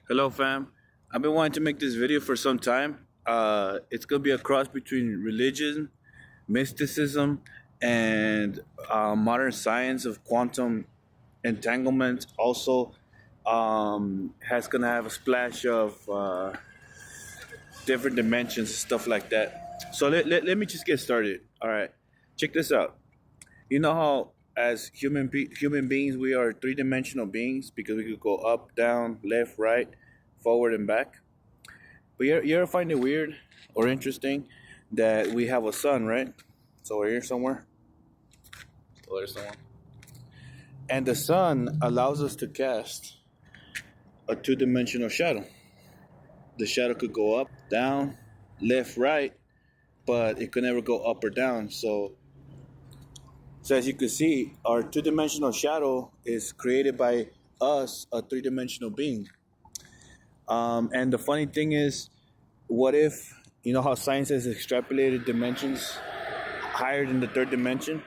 Hello, fam. I've been wanting to make this video for some time. It's gonna be a cross between religion, mysticism, and modern science of quantum entanglement. Also, has gonna have a splash of different dimensions and stuff like that. So let me just get started. All right, check this out. You know how as human beings we are three-dimensional beings because we could go up, down, left, right, forward, and back. But you ever find it weird or interesting that we have a sun, right? So we're here somewhere. Oh, there's someone. And the sun allows us to cast a two-dimensional shadow. The shadow could go up, down, left, right, but it could never go up or down. So as you can see, our two-dimensional shadow is created by us, a three-dimensional being. And the funny thing is, what if, you know how science has extrapolated dimensions higher than the third dimension?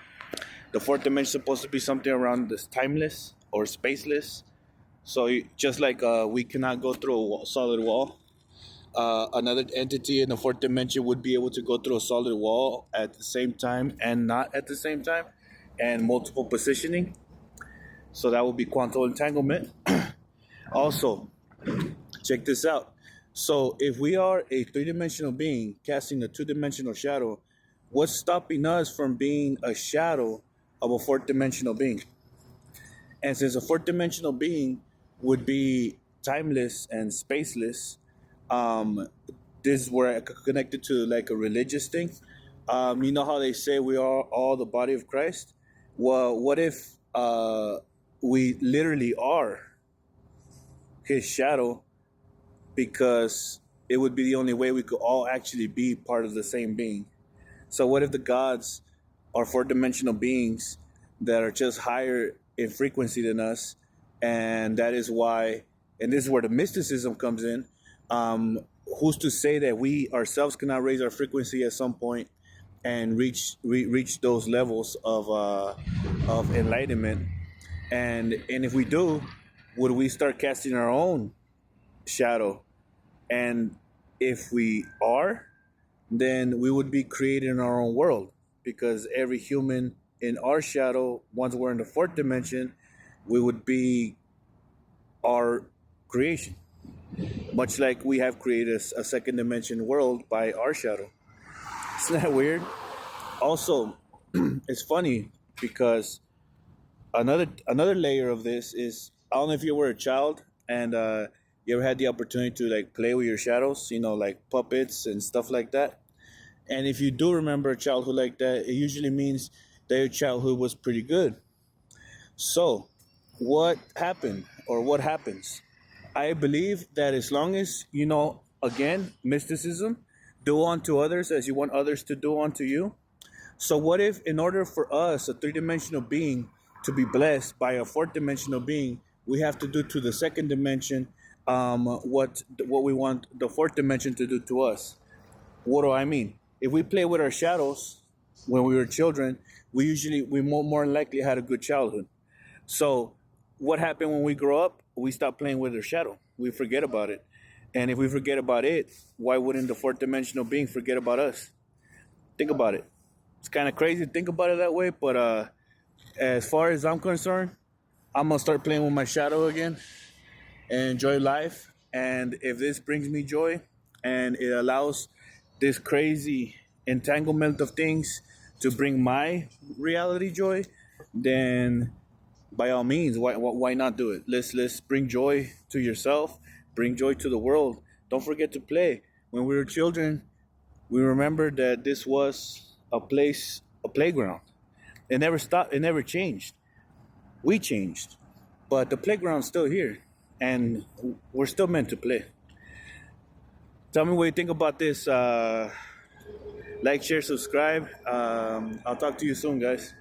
The fourth dimension is supposed to be something around this timeless or spaceless. So just like we cannot go through a solid wall, another entity in the fourth dimension would be able to go through a solid wall at the same time and not at the same time, and multiple positioning. So that would be quantum entanglement. Also, check this out. So if we are a three-dimensional being casting a two-dimensional shadow, what's stopping us from being a shadow of a fourth-dimensional being? And since a fourth-dimensional being would be timeless and spaceless, this is where I connected to like a religious thing. You know how they say we are all the body of Christ? Well, what if we literally are his shadow, because it would be the only way we could all actually be part of the same being. So what if the gods are four-dimensional beings that are just higher in frequency than us, and that is why, and this is where the mysticism comes in. Who's to say that we ourselves cannot raise our frequency at some point and reach those levels of enlightenment? And if we do, would we start casting our own shadow? And if we are, then we would be creating our own world, because every human in our shadow, once we're in the fourth dimension, we would be our creation, much like we have created a second dimension world by our shadow. Isn't that weird? Also, it's funny because another layer of this is, I don't know if you were a child and you ever had the opportunity to like play with your shadows, you know, like puppets and stuff like that. And if you do remember a childhood like that, it usually means that your childhood was pretty good. So, what happened or what happens? I believe that as long as, you know, again, mysticism, do unto others as you want others to do unto you. So, what if, in order for us, a three-dimensional being, to be blessed by a fourth-dimensional being, we have to do to the second dimension what we want the fourth dimension to do to us? What do I mean? If we play with our shadows when we were children, we more likely had a good childhood. So, what happened when we grow up? We stop playing with our shadow. We forget about it. And if we forget about it, why wouldn't the fourth dimensional being forget about us? Think about it. It's kind of crazy to think about it that way, but as far as I'm concerned, I'm gonna start playing with my shadow again and enjoy life. And if this brings me joy and it allows this crazy entanglement of things to bring my reality joy, then by all means, why not do it? Let's bring joy to yourself, bring joy to the world. Don't forget to play. When we were children, we remember that this was a place, a playground. It never stopped. It never changed. We changed, but the playground's still here, and we're still meant to play. Tell me what you think about this. Like, share, subscribe. I'll talk to you soon, guys.